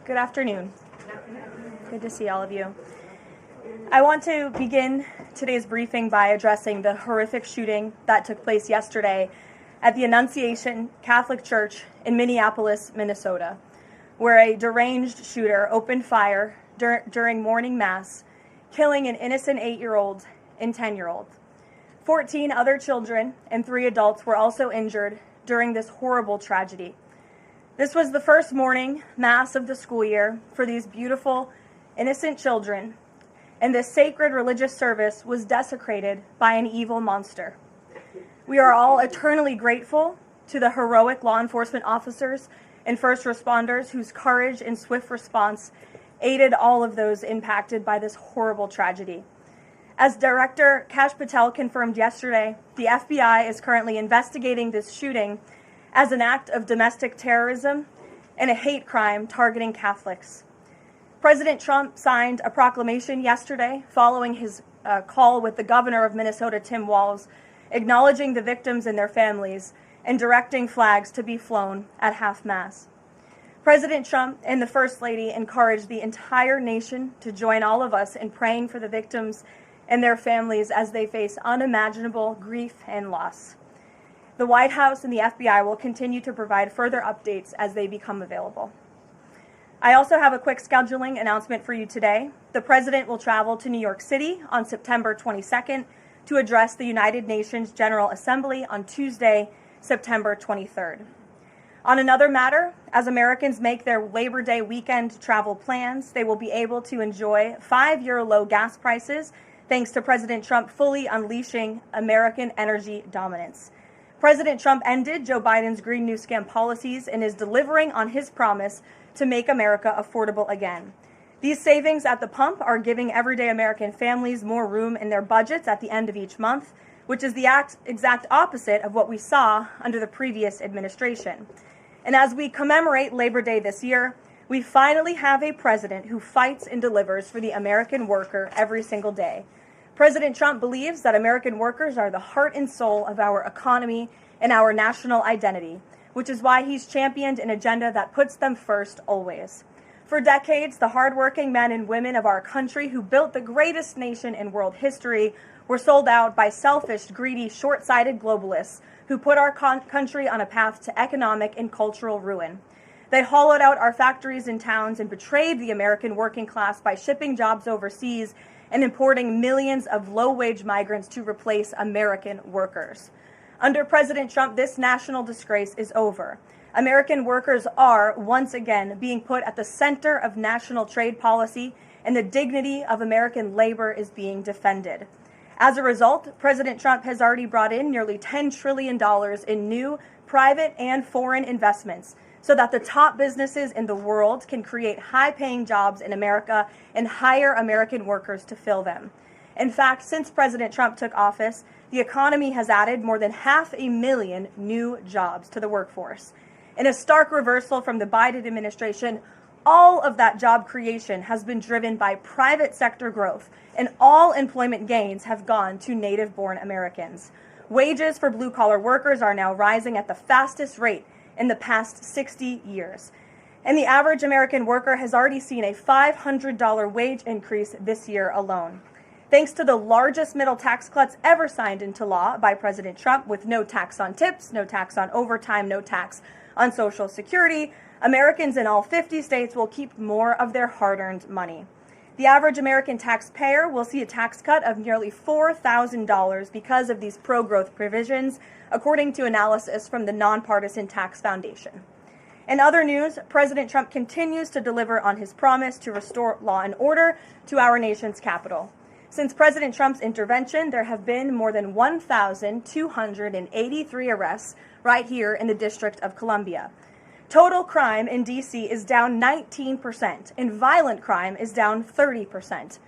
Good afternoon. Good to see all of you. I want to begin today's briefing by addressing the horrific shooting that took place yesterday at the Annunciation Catholic Church in Minneapolis, Minnesota, where a deranged shooter opened fire during morning mass, killing an innocent 8-year-old and 10-year-old. 14 other children and 3 adults were also injured during this horrible tragedy. This was the first morning mass of the school year for these beautiful, innocent children, and this sacred religious service was desecrated by an evil monster. We are all eternally grateful to the heroic law enforcement officers and first responders whose courage and swift response aided all of those impacted by this horrible tragedy. As Director Kash Patel confirmed yesterday, the FBI is currently investigating this shooting as an act of domestic terrorism and a hate crime targeting Catholics. President Trump signed a proclamation yesterday following his call with the governor of Minnesota, Tim Walz, acknowledging the victims and their families and directing flags to be flown at half-mast. President Trump and the First Lady encouraged the entire nation to join all of us in praying for the victims and their families as they face unimaginable grief and loss. The White House and the FBI will continue to provide further updates as they become available. I also have a quick scheduling announcement for you today. The President will travel to New York City on September 22nd to address the United Nations General Assembly on Tuesday, September 23rd. On another matter, as Americans make their Labor Day weekend travel plans, they will be able to enjoy 5-year low gas prices thanks to President Trump fully unleashing American energy dominance. President Trump ended Joe Biden's Green New Scam policies and is delivering on his promise to make America affordable again. These savings at the pump are giving everyday American families more room in their budgets at the end of each month, which is the exact opposite of what we saw under the previous administration. And as we commemorate Labor Day this year, we finally have a president who fights and delivers for the American worker every single day. President Trump believes that American workers are the heart and soul of our economy and our national identity, which is why he's championed an agenda that puts them first always. For decades, the hardworking men and women of our country who built the greatest nation in world history were sold out by selfish, greedy, short-sighted globalists who put our country on a path to economic and cultural ruin. They hollowed out our factories and towns and betrayed the American working class by shipping jobs overseas and importing millions of low-wage migrants to replace American workers. Under President Trump, this national disgrace is over. American workers are, once again, being put at the center of national trade policy, and the dignity of American labor is being defended. As a result, President Trump has already brought in nearly $10 trillion in new private and foreign investments, so that the top businesses in the world can create high-paying jobs in America and hire American workers to fill them. In fact, since President Trump took office, the economy has added more than 500,000 new jobs to the workforce. In a stark reversal from the Biden administration, all of that job creation has been driven by private sector growth, and all employment gains have gone to native-born Americans. Wages for blue-collar workers are now rising at the fastest rate in the past 60 years. And the average American worker has already seen a $500 wage increase this year alone. Thanks to the largest middle tax cuts ever signed into law by President Trump, with no tax on tips, no tax on overtime, no tax on Social Security, Americans in all 50 states will keep more of their hard-earned money. The average American taxpayer will see a tax cut of nearly $4,000 because of these pro-growth provisions, according to analysis from the Nonpartisan Tax Foundation. In other news, President Trump continues to deliver on his promise to restore law and order to our nation's capital. Since President Trump's intervention, there have been more than 1,283 arrests right here in the District of Columbia. Total crime in D.C. is down 19%, and violent crime is down 30%.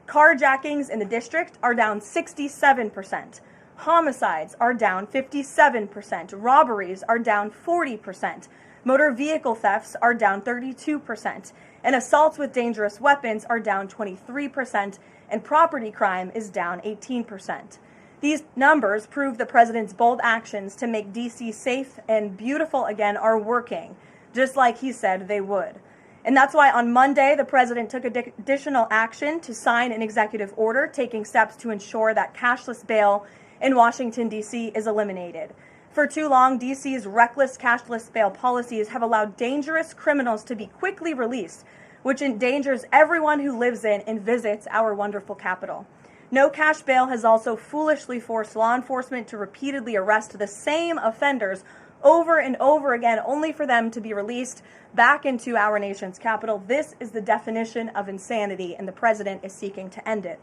Carjackings in the district are down 67%. Homicides are down 57%. Robberies are down 40%. Motor vehicle thefts are down 32%. And assaults with dangerous weapons are down 23%. And property crime is down 18%. These numbers prove the president's bold actions to make D.C. safe and beautiful again are working, just like he said they would. And that's why on Monday, the president took additional action to sign an executive order taking steps to ensure that cashless bail in Washington, D.C. is eliminated. For too long, D.C.'s reckless cashless bail policies have allowed dangerous criminals to be quickly released, which endangers everyone who lives in and visits our wonderful capital. No cash bail has also foolishly forced law enforcement to repeatedly arrest the same offenders over and over again, only for them to be released back into our nation's capital. This is the definition of insanity, and the president is seeking to end it.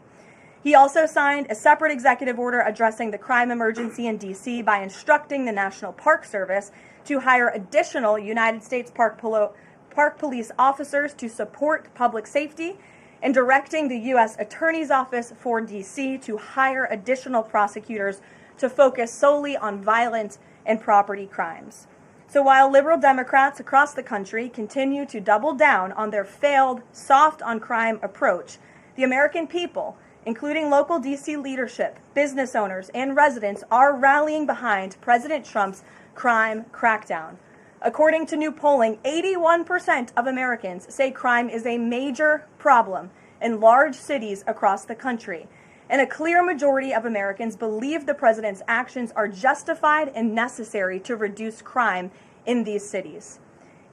He also signed a separate executive order addressing the crime emergency in D.C. by instructing the National Park Service to hire additional United States Park Police officers to support public safety, and directing the U.S. Attorney's Office for D.C. to hire additional prosecutors to focus solely on violent and property crimes. So while liberal Democrats across the country continue to double down on their failed soft-on-crime approach, the American people, including local D.C. leadership, business owners, and residents, are rallying behind President Trump's crime crackdown. According to new polling, 81% of Americans say crime is a major problem in large cities across the country. And a clear majority of Americans believe the president's actions are justified and necessary to reduce crime in these cities.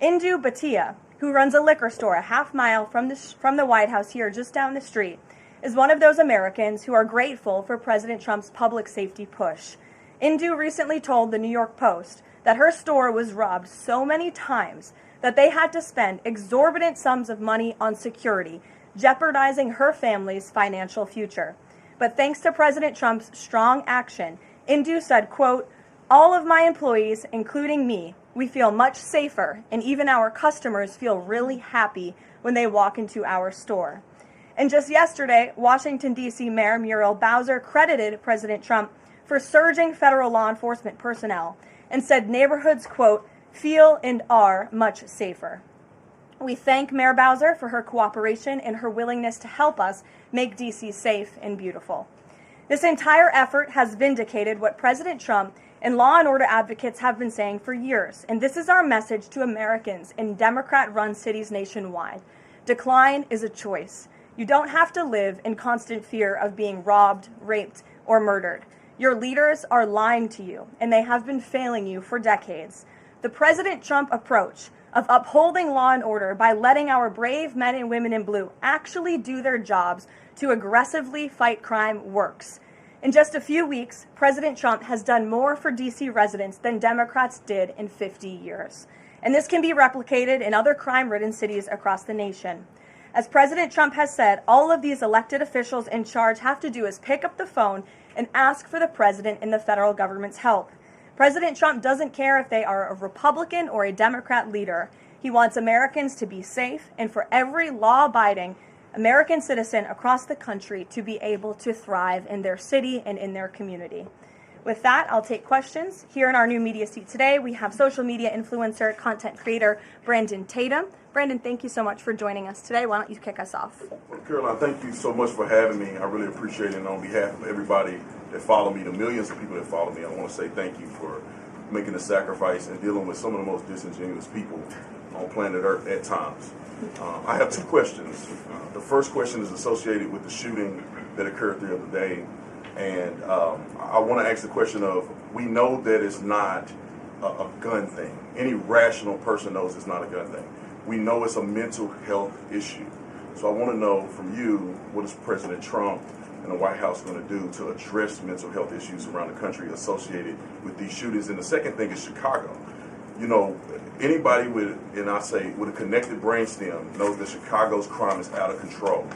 Indu Bhatia, who runs a liquor store a half mile from the White House here just down the street, is one of those Americans who are grateful for President Trump's public safety push. Indu recently told the New York Post that her store was robbed so many times that they had to spend exorbitant sums of money on security, jeopardizing her family's financial future. But thanks to President Trump's strong action, Indu said, quote, "All of my employees, including me, we feel much safer, and even our customers feel really happy when they walk into our store." And just yesterday, Washington, D.C. Mayor Muriel Bowser credited President Trump for surging federal law enforcement personnel and said neighborhoods, quote, "feel and are much safer." We thank Mayor Bowser for her cooperation and her willingness to help us make D.C. safe and beautiful. This entire effort has vindicated what President Trump and law and order advocates have been saying for years, and this is our message to Americans in Democrat-run cities nationwide. Decline is a choice. You don't have to live in constant fear of being robbed, raped, or murdered. Your leaders are lying to you, and they have been failing you for decades. The President Trump approach of upholding law and order by letting our brave men and women in blue actually do their jobs to aggressively fight crime works. In just a few weeks, President Trump has done more for D.C. residents than Democrats did in 50 years. And this can be replicated in other crime-ridden cities across the nation. As President Trump has said, all of these elected officials in charge have to do is pick up the phone and ask for the president and the federal government's help. President Trump doesn't care if they are a Republican or a Democrat leader. He wants Americans to be safe and for every law-abiding American citizen across the country to be able to thrive in their city and in their community. With that, I'll take questions. Here in our new media seat today, we have social media influencer, content creator, Brandon Tatum. Brandon, thank you so much for joining us today. Why don't you kick us off? Well, Caroline, thank you so much for having me. I really appreciate it. And on behalf of everybody that follow me, the millions of people that follow me, I want to say thank you for making the sacrifice and dealing with some of the most disingenuous people on planet Earth at times. I have two questions. The first question is associated with the shooting that occurred the other day. And I want to ask the question of, we know that it's not a gun thing. Any rational person knows it's not a gun thing. We know it's a mental health issue. So I want to know from you, what is President Trump and the White House going to do to address mental health issues around the country associated with these shootings? And the second thing is Chicago. You know, anybody with a connected brainstem knows that Chicago's crime is out of control.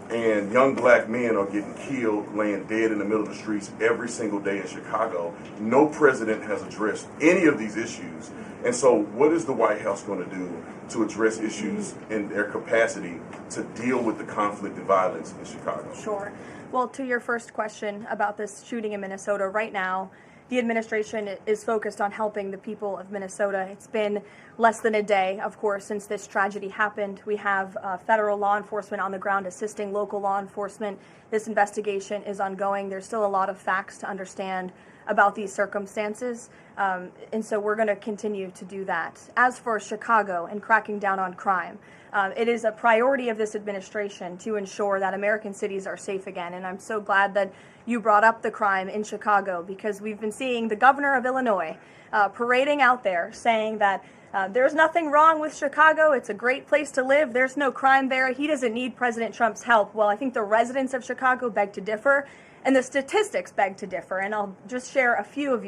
And young black men are getting killed, laying dead in the middle of the streets every single day in Chicago. No president has addressed any of these issues. And so what is the White House going to do to address issues in their capacity to deal with the conflict and violence in Chicago? Sure. Well, to your first question about this shooting in Minnesota, right now, the administration is focused on helping the people of Minnesota. It's been less than a day, of course, since this tragedy happened. We have federal law enforcement on the ground assisting local law enforcement. This investigation is ongoing. There's still a lot of facts to understand about these circumstances, and so we're going to continue to do that. As for Chicago and cracking down on crime, it is a priority of this administration to ensure that American cities are safe again, and I'm so glad that you brought up the crime in Chicago, because we've been seeing the governor of Illinois parading out there saying that there's nothing wrong with Chicago. It's a great place to live. There's no crime there. He doesn't need President Trump's help. Well, I think the residents of Chicago beg to differ, and the statistics beg to differ. And I'll just share a few of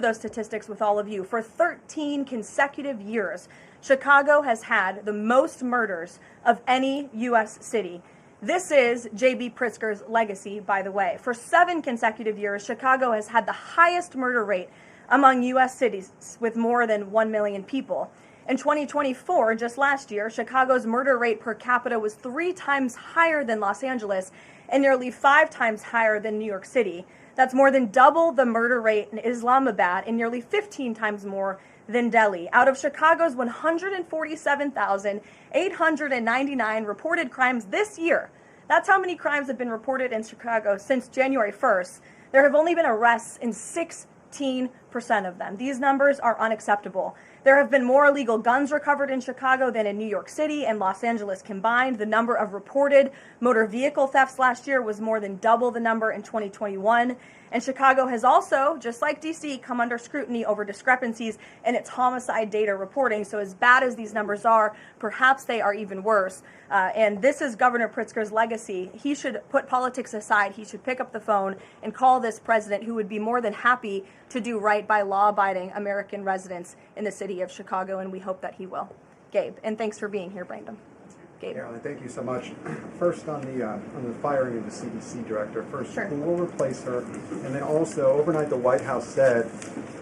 those statistics with all of you. For 13 consecutive years, Chicago has had the most murders of any U.S. city. This is J.B. Pritzker's legacy, by the way. For 7 consecutive years, Chicago has had the highest murder rate among U.S. cities with more than 1 million people. In 2024, just last year, Chicago's murder rate per capita was 3 times higher than Los Angeles and nearly 5 times higher than New York City. That's more than double the murder rate in Islamabad and nearly 15 times more than Delhi. Out of Chicago's 147,899 reported crimes this year, that's how many crimes have been reported in Chicago since January 1st. There have only been arrests in 16% of them. These numbers are unacceptable. There have been more illegal guns recovered in Chicago than in New York City and Los Angeles combined. The number of reported motor vehicle thefts last year was more than double the number in 2021. And Chicago has also, just like D.C., come under scrutiny over discrepancies in its homicide data reporting. So as bad as these numbers are, perhaps they are even worse. And this is Governor Pritzker's legacy. He should put politics aside. He should pick up the phone and call this president, who would be more than happy to do right by law-abiding American residents in the city of Chicago, and we hope that he will. Gabe, and thanks for being here, Brandon. Gabe. Carolyn, thank you so much. First on the firing of the CDC director. First, Sure. Who will replace her? And then also, overnight, the White House said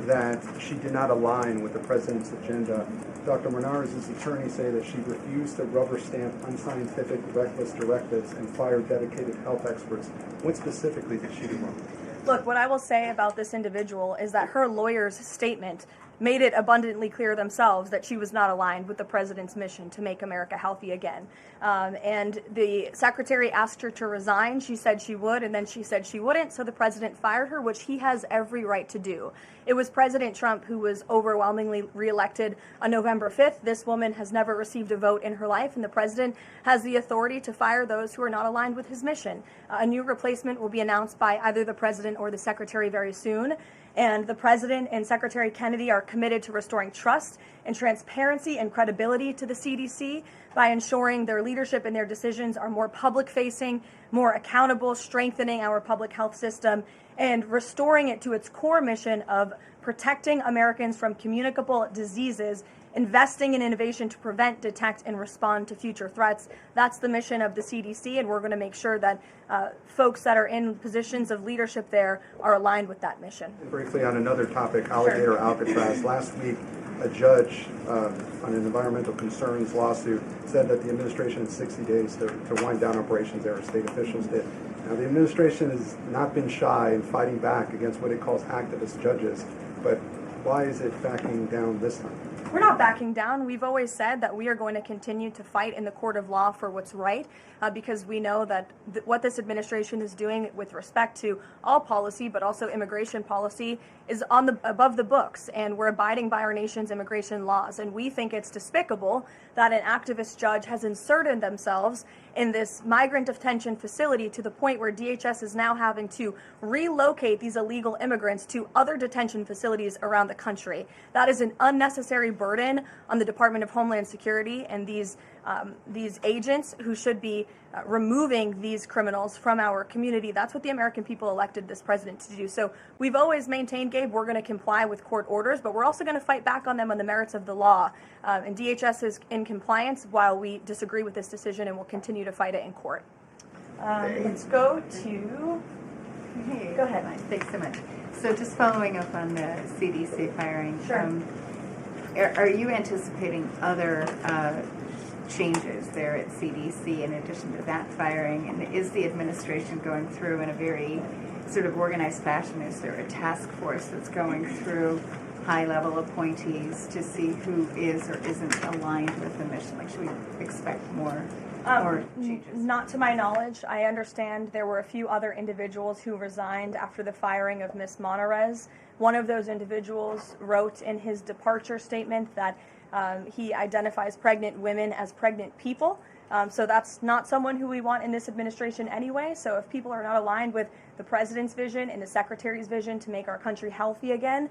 that she did not align with the president's agenda. Dr. Menard's attorneys say that she refused to rubber stamp unscientific, reckless directives and fire dedicated health experts. What specifically did she do wrong? Look, what I will say about this individual is that her lawyer's statement made it abundantly clear themselves that she was not aligned with the president's mission to make America healthy again. And the secretary asked her to resign. She said she would, and then she said she wouldn't, so the president fired her, which he has every right to do. It was President Trump who was overwhelmingly reelected on November 5th. This woman has never received a vote in her life, and the president has the authority to fire those who are not aligned with his mission. A new replacement will be announced by either the president or the secretary very soon. And the president and Secretary Kennedy are committed to restoring trust and transparency and credibility to the CDC by ensuring their leadership and their decisions are more public-facing, more accountable, strengthening our public health system, and restoring it to its core mission of protecting Americans from communicable diseases, investing in innovation to prevent, detect, and respond to future threats. That's the mission of the CDC, and we're going to make sure that folks that are in positions of leadership there are aligned with that mission. And briefly on another topic, alligator Alcatraz. Last week, a judge on an environmental concerns lawsuit said that the administration had 60 days to wind down operations there, as state officials did. Now, the administration has not been shy in fighting back against what it calls activist judges, but why is it backing down this time? We're not backing down. We've always said that we are going to continue to fight in the court of law for what's right, because we know that what this administration is doing with respect to all policy, but also immigration policy, is above the books, and we're abiding by our nation's immigration laws. And we think it's despicable that an activist judge has inserted themselves in this migrant detention facility to the point where DHS is now having to relocate these illegal immigrants to other detention facilities around the country. That is an unnecessary burden on the Department of Homeland Security and these agents who should be removing these criminals from our community. That's what the American people elected this president to do. So we've always maintained, Gabe, we're going to comply with court orders, but we're also going to fight back on them on the merits of the law. And DHS is in compliance while we disagree with this decision, and we'll continue to fight it in court. Let's go to... Hey, Go ahead. Thanks so much. So just following up on the CDC firing, Sure. Are you anticipating other changes there at CDC in addition to that firing? And is the administration going through in a very sort of organized fashion? Is there a task force that's going through high-level appointees to see who is or isn't aligned with the mission? Like, should we expect more changes? Not to my knowledge. I understand there were a few other individuals who resigned after the firing of Ms. Monarez. One of those individuals wrote in his departure statement that he identifies pregnant women as pregnant people. So that's not someone who we want in this administration anyway. So if people are not aligned with the president's vision and the secretary's vision to make our country healthy again,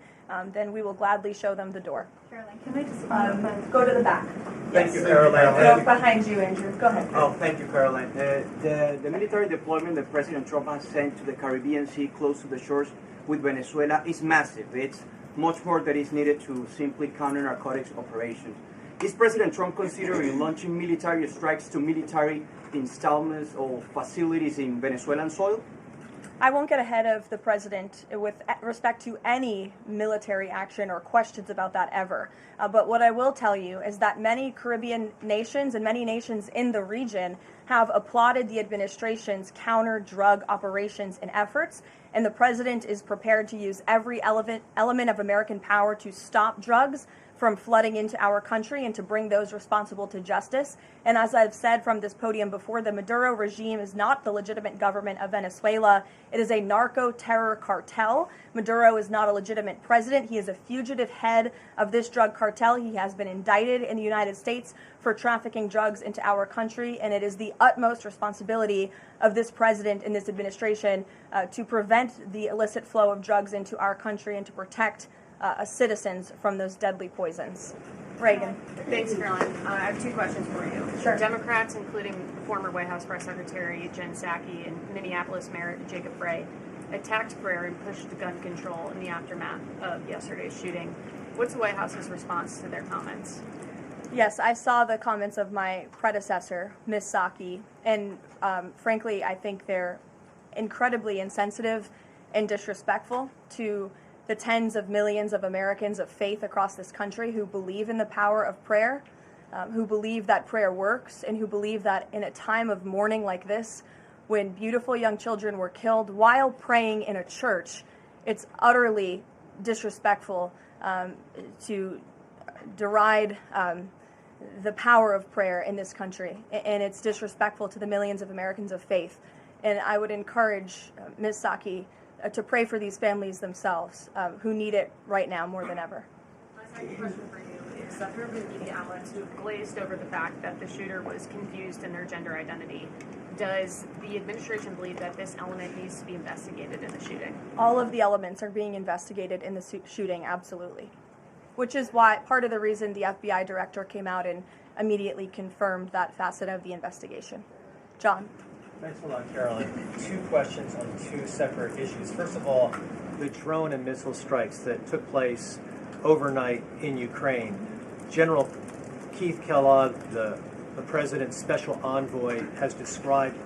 then we will gladly show them the door. Caroline, can I just Go to the back. Thank you, Caroline. Go behind you, Andrew. Go ahead. Oh, thank you, Caroline. The military deployment that President Trump has sent to the Caribbean Sea close to the shores with Venezuela is massive. It's much more that is needed to simply counter narcotics operations. Is President Trump considering launching military strikes to military installments or facilities in Venezuelan soil? I won't get ahead of the president with respect to any military action or questions about that ever. But what I will tell you is that many Caribbean nations and many nations in the region have applauded the administration's counter-drug operations and efforts, and the president is prepared to use every element of American power to stop drugs from flooding into our country and to bring those responsible to justice. And as I've said from this podium before, the Maduro regime is not the legitimate government of Venezuela. It is a narco-terror cartel. Maduro is not a legitimate president. He is a fugitive head of this drug cartel. He has been indicted in the United States for trafficking drugs into our country, and it is the utmost responsibility of this president and this administration to prevent the illicit flow of drugs into our country and to protect citizens from those deadly poisons. Reagan. Thanks, Caroline. I have two questions for you. Sure. Democrats, including former White House Press Secretary Jen Psaki and Minneapolis Mayor Jacob Frey, attacked prayer and pushed gun control in the aftermath of yesterday's shooting. What's the White House's response to their comments? Yes, I saw the comments of my predecessor, Ms. Psaki, and frankly, I think they're incredibly insensitive and disrespectful to the tens of millions of Americans of faith across this country who believe in the power of prayer, who believe that prayer works, and who believe that in a time of mourning like this, when beautiful young children were killed while praying in a church, it's utterly disrespectful to deride the power of prayer in this country, and it's disrespectful to the millions of Americans of faith. And I would encourage Ms. Psaki to pray for these families themselves who need it right now more than ever. My second question for you is that there have been media outlets who have glazed over the fact that the shooter was confused in their gender identity. Does the administration believe that this element needs to be investigated in the shooting? All of the elements are being investigated in the shooting, absolutely. Which is why part of the reason the FBI director came out and immediately confirmed that facet of the investigation. John. Thanks a lot, Caroline. Two questions on two separate issues. First of all, the drone and missile strikes that took place overnight in Ukraine. General Keith Kellogg, the president's special envoy, has described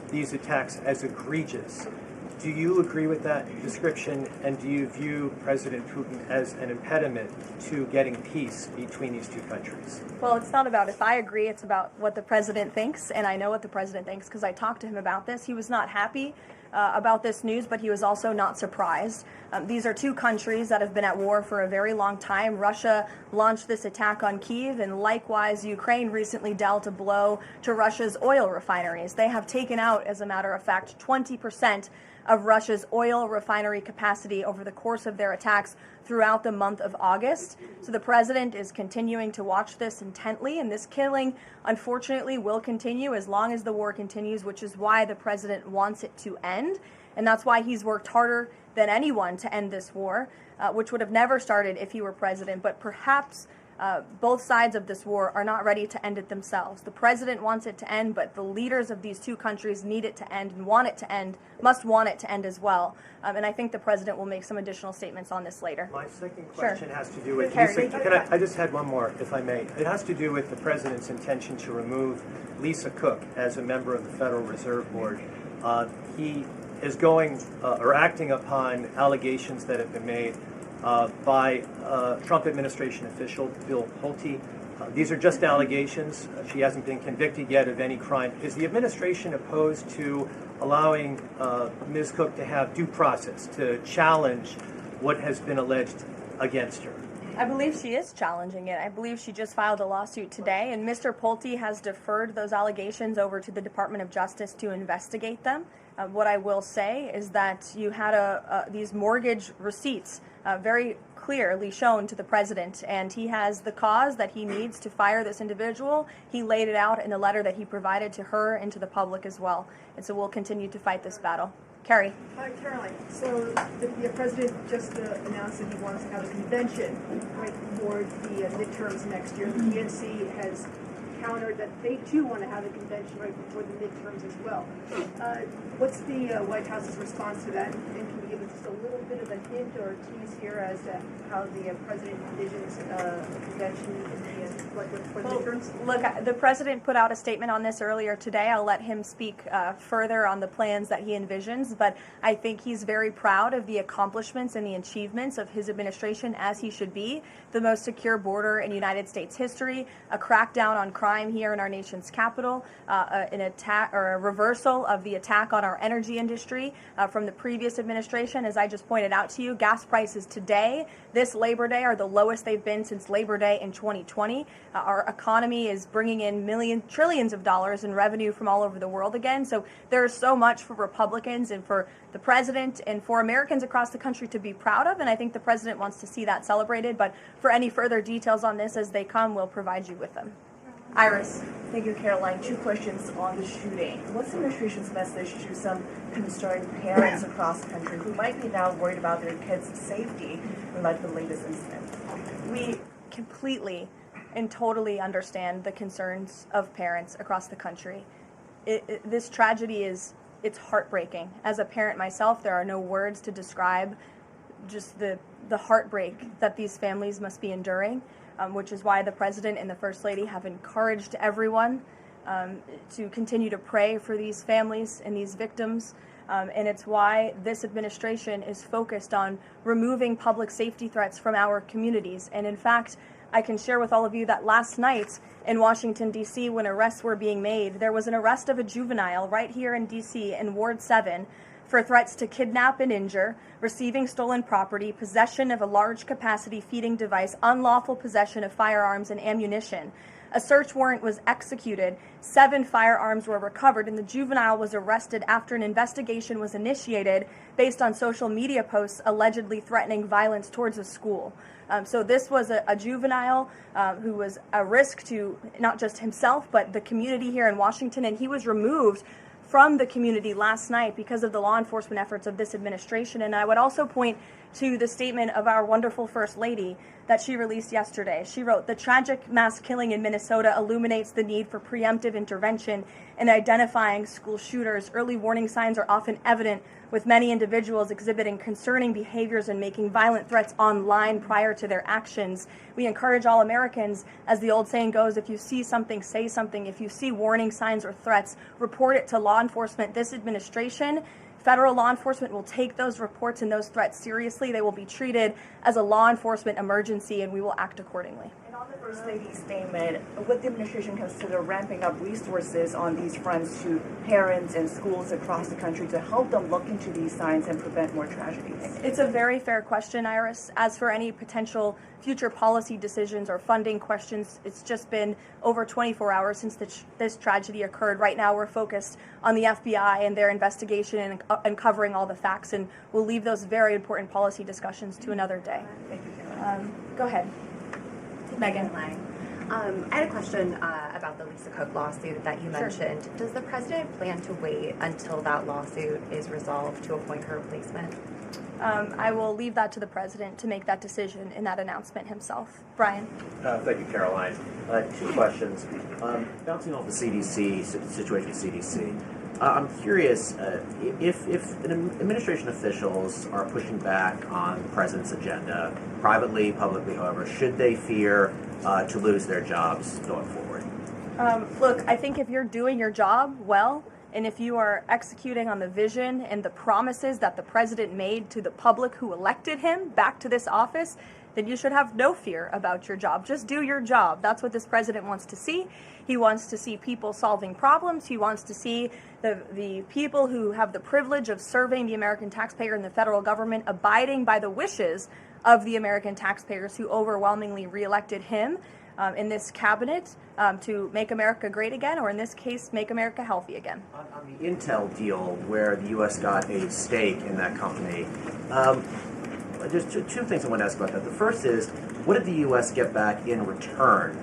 these attacks as egregious. Do you agree with that description, and do you view President Putin as an impediment to getting peace between these two countries? Well, it's not about if I agree, it's about what the president thinks, and I know what the president thinks because I talked to him about this. He was not happy about this news, but he was also not surprised. These are two countries that have been at war for a very long time. Russia launched this attack on Kyiv, and likewise, Ukraine recently dealt a blow to Russia's oil refineries. They have taken out, as a matter of fact, 20% of Russia's oil refinery capacity over the course of their attacks throughout the month of August. So the president is continuing to watch this intently, and this killing, unfortunately, will continue as long as the war continues, which is why the president wants it to end. And that's why he's worked harder than anyone to end this war, which would have never started if he were president. But perhaps both sides of this war are not ready to end it themselves. The president wants it to end, but the leaders of these two countries need it to end and want it to end, must want it to end as well. And I think the president will make some additional statements on this later. My second question has to do with... Carrie, I just had one more, if I may. It has to do with the president's intention to remove Lisa Cook as a member of the Federal Reserve Board. He is going or acting upon allegations that have been made by Trump administration official Bill Pulte These are just allegations. She hasn't been convicted yet of any crime. Is the administration opposed to allowing Ms. Cook to have due process, to challenge what has been alleged against her? I believe she is challenging it. I believe she just filed a lawsuit today, and Mr. Pulte has deferred those allegations over to the Department of Justice to investigate them. What I will say is that you had these mortgage receipts very clearly shown to the president, and he has the cause that he needs to fire this individual. He laid it out in a letter that he provided to her and to the public as well. And so we'll continue to fight this battle. Carrie. Hi, Caroline. So the president just announced that he wants to have a convention right for the midterms next year. The DNC has countered that they too want to have a convention right before the midterms as well. What's the White House's response to that? And can you give us just a little bit of a hint or a tease here as to how the president envisions a convention for the midterms? Look, the president put out a statement on this earlier today. I'll let him speak further on the plans that he envisions, but I think he's very proud of the accomplishments and the achievements of his administration, as he should be. The most secure border in United States history, a crackdown on crime here in our nation's capital, an attack or a reversal of the attack on our energy industry from the previous administration. As I just pointed out to you, gas prices today, this Labor Day, are the lowest they've been since Labor Day in 2020. Our economy is bringing in trillions of dollars in revenue from all over the world again. So there's so much for Republicans and for the president and for Americans across the country to be proud of, and I think the president wants to see that celebrated. But for any further details on this as they come, we'll provide you with them. Iris. Thank you, Caroline. 2 questions on the shooting. What's the administration's message to some concerned parents across the country who might be now worried about their kids' safety in light of the latest incident? We completely and totally understand the concerns of parents across the country. This tragedy it's heartbreaking. As a parent myself, there are no words to describe just the heartbreak that these families must be enduring, which is why the president and the first lady have encouraged everyone to continue to pray for these families and these victims. And it's why this administration is focused on removing public safety threats from our communities. And in fact, I can share with all of you that last night in Washington, D.C., when arrests were being made, there was an arrest of a juvenile right here in D.C. in Ward 7 for threats to kidnap and injure, receiving stolen property, possession of a large capacity feeding device, unlawful possession of firearms and ammunition. A search warrant was executed, 7 firearms were recovered, and the juvenile was arrested after an investigation was initiated based on social media posts allegedly threatening violence towards a school. So this was a juvenile who was a risk to not just himself, but the community here in Washington, and he was removed from the community last night because of the law enforcement efforts of this administration. And I would also point to the statement of our wonderful First Lady that she released yesterday. She wrote, "The tragic mass killing in Minnesota illuminates the need for preemptive intervention in identifying school shooters. Early warning signs are often evident, with many individuals exhibiting concerning behaviors and making violent threats online prior to their actions. We encourage all Americans, as the old saying goes, if you see something, say something. If you see warning signs or threats, report it to law enforcement." This administration, federal law enforcement, will take those reports and those threats seriously. They will be treated as a law enforcement emergency, and we will act accordingly. And on the First Lady's statement, would the administration consider ramping up resources on these fronts to parents and schools across the country to help them look into these signs and prevent more tragedies? It's a very fair question, Iris. As for any potential future policy decisions or funding questions, it's just been over 24 hours since this tragedy occurred. Right now, we're focused on the FBI and their investigation and uncovering all the facts, and we'll leave those very important policy discussions to another day. Thank you. Go ahead. Megan. I had a question about the Lisa Cook lawsuit that you mentioned. Sure. Does the president plan to wait until that lawsuit is resolved to appoint her replacement? I will leave that to the president to make that decision in that announcement himself. Brian. Thank you, Caroline. 2 questions. Bouncing off the CDC situation at CDC, I'm curious if administration officials are pushing back on the president's agenda, privately, publicly, however, should they fear to lose their jobs going forward? Look, I think if you're doing your job well, and if you are executing on the vision and the promises that the president made to the public who elected him back to this office, then you should have no fear about your job. Just do your job. That's what this president wants to see. He wants to see people solving problems. He wants to see the people who have the privilege of serving the American taxpayer and the federal government abiding by the wishes of the American taxpayers who overwhelmingly reelected him in this cabinet to make America great again, or in this case, make America healthy again. On the Intel deal, where the U.S. got a stake in that company, there's two things I want to ask about that. The first is, what did the U.S. get back in return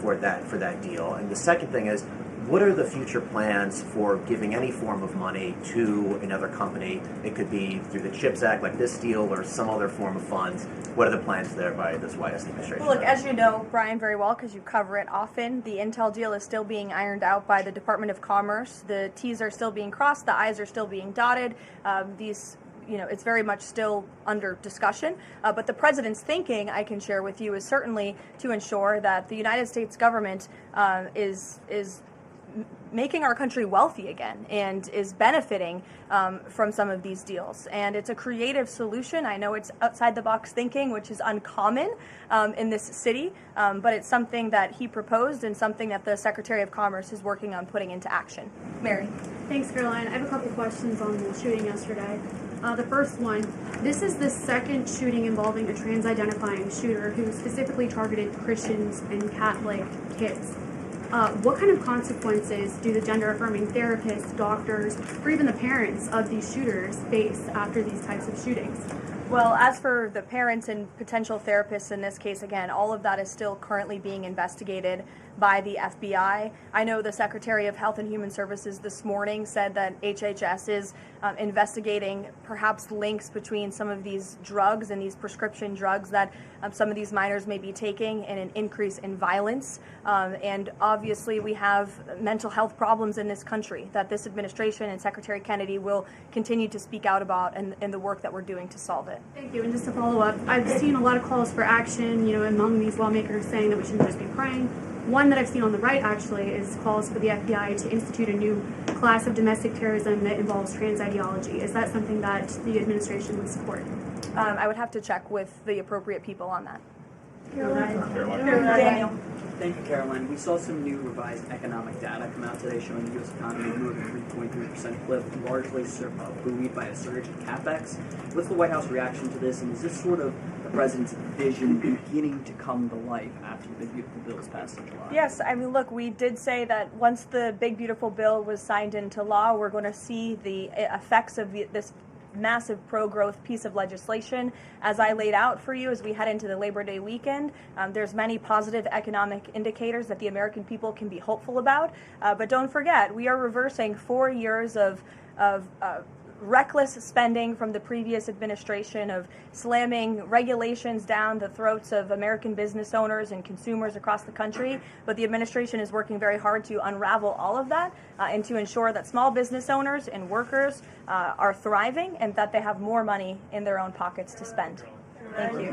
for that deal? And the second thing is, what are the future plans for giving any form of money to another company? It could be through the CHIPS Act, like this deal, or some other form of funds. What are the plans there by this White House administration? Well, look, as you know, Brian, very well, because you cover it often, the Intel deal is still being ironed out by the Department of Commerce. The T's are still being crossed, the I's are still being dotted. It's very much still under discussion. But the president's thinking, I can share with you, is certainly to ensure that the United States government is making our country wealthy again and is benefiting from some of these deals. And it's a creative solution. I know it's outside the box thinking, which is uncommon in this city, but it's something that he proposed and something that the Secretary of Commerce is working on putting into action. Mary. Thanks, Caroline. I have a couple questions on the shooting yesterday. The first one, this is the second shooting involving a trans-identifying shooter who specifically targeted Christians and Catholic kids. What kind of consequences do the gender-affirming therapists, doctors, or even the parents of these shooters face after these types of shootings? Well, as for the parents and potential therapists in this case, again, all of that is still currently being investigated by the FBI. I know the Secretary of Health and Human Services this morning said that HHS is investigating perhaps links between some of these drugs and these prescription drugs that some of these minors may be taking and an increase in violence. And obviously we have mental health problems in this country that this administration and Secretary Kennedy will continue to speak out about in the work that we're doing to solve it. Thank you. And just to follow up, I've seen a lot of calls for action, among these lawmakers saying that we shouldn't just be praying. One that I've seen on the right, actually, is calls for the FBI to institute a new class of domestic terrorism that involves trans ideology. Is that something that the administration would support? I would have to check with the appropriate people on that. Daniel. Thank you, Caroline. We saw some new revised economic data come out today showing the U.S. economy moved at a 3.3% clip, largely buoyed by a surge in capex. What's the White House reaction to this, and is this sort of the president's vision beginning to come to life after the Big Beautiful Bill was passed in July? Yes, I mean, look, we did say that once the Big Beautiful Bill was signed into law, we're going to see the effects of this massive pro-growth piece of legislation. As I laid out for you as we head into the Labor Day weekend, there's many positive economic indicators that the American people can be hopeful about. But don't forget, we are reversing 4 years of reckless spending from the previous administration, of slamming regulations down the throats of American business owners and consumers across the country. But the administration is working very hard to unravel all of that and to ensure that small business owners and workers are thriving and that they have more money in their own pockets to spend. Thank you.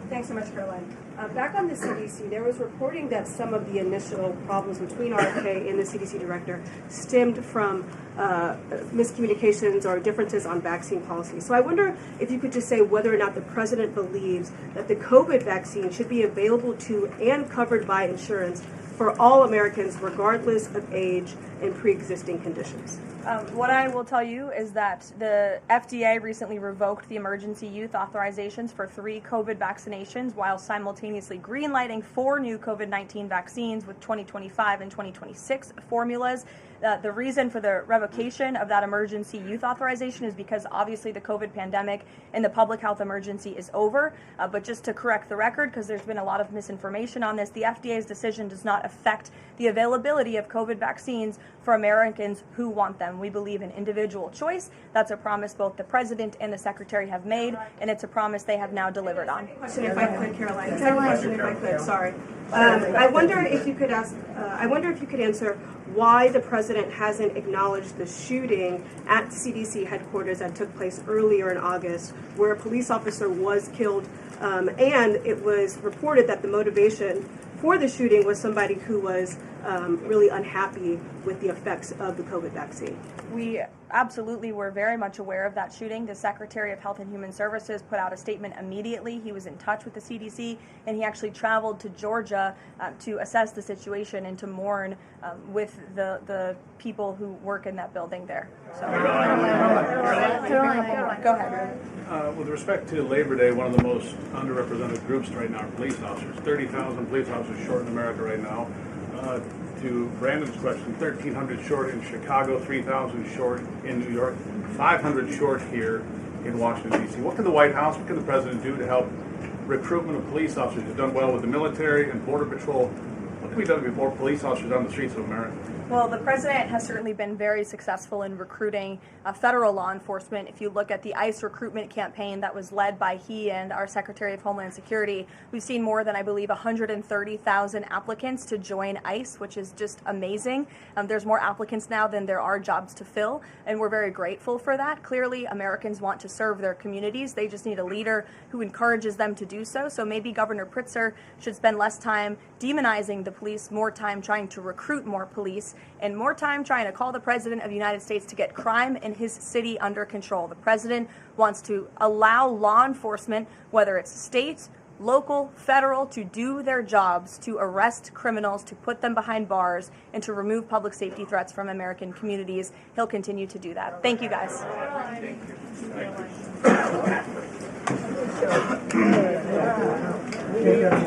Thanks so much, Caroline. Back on the CDC, there was reporting that some of the initial problems between RFK and the CDC director stemmed from miscommunications or differences on vaccine policy. So I wonder if you could just say whether or not the president believes that the COVID vaccine should be available to and covered by insurance for all Americans, regardless of age and pre-existing conditions. What I will tell you is that the FDA recently revoked the emergency use authorizations for 3 COVID vaccinations while simultaneously greenlighting 4 new COVID-19 vaccines with 2025 and 2026 formulas. The reason for the revocation of that emergency use authorization is because obviously the COVID pandemic and the public health emergency is over. But just to correct the record, because there's been a lot of misinformation on this, the FDA's decision does not affect the availability of COVID vaccines for Americans who want them. We believe in individual choice. That's a promise both the president and the secretary have made, and it's a promise they have now delivered on. Question, if I could, Caroline. Question, if I could. Sorry. I wonder if you could answer why the president hasn't acknowledged the shooting at CDC headquarters that took place earlier in August, where a police officer was killed, and it was reported that the motivation for the shooting was somebody who was really unhappy with the effects of the COVID vaccine. We absolutely, we're very much aware of that shooting. The Secretary of Health and Human Services put out a statement immediately. He was in touch with the CDC, and he actually traveled to Georgia to assess the situation and to mourn with the people who work in that building there. So, go ahead. With respect to Labor Day, one of the most underrepresented groups right now are police officers. 30,000 police officers short in America right now. To Brandon's question, 1,300 short in Chicago, 3,000 short in New York, 500 short here in Washington, D.C. What can the White House, what can the President do to help recruitment of police officers? You've done well with the military and Border Patrol. What can be done to get more police officers on the streets of America? Well, the president has certainly been very successful in recruiting federal law enforcement. If you look at the ICE recruitment campaign that was led by he and our Secretary of Homeland Security, we've seen more than, I believe, 130,000 applicants to join ICE, which is just amazing. There's more applicants now than there are jobs to fill, and we're very grateful for that. Clearly, Americans want to serve their communities. They just need a leader who encourages them to do so. So maybe Governor Pritzker should spend less time demonizing the police, more time trying to recruit more police, and more time trying to call the President of the United States to get crime in his city under control. The President wants to allow law enforcement, whether it's state, local, federal, to do their jobs, to arrest criminals, to put them behind bars, and to remove public safety threats from American communities. He'll continue to do that. Thank you, guys. Thank you.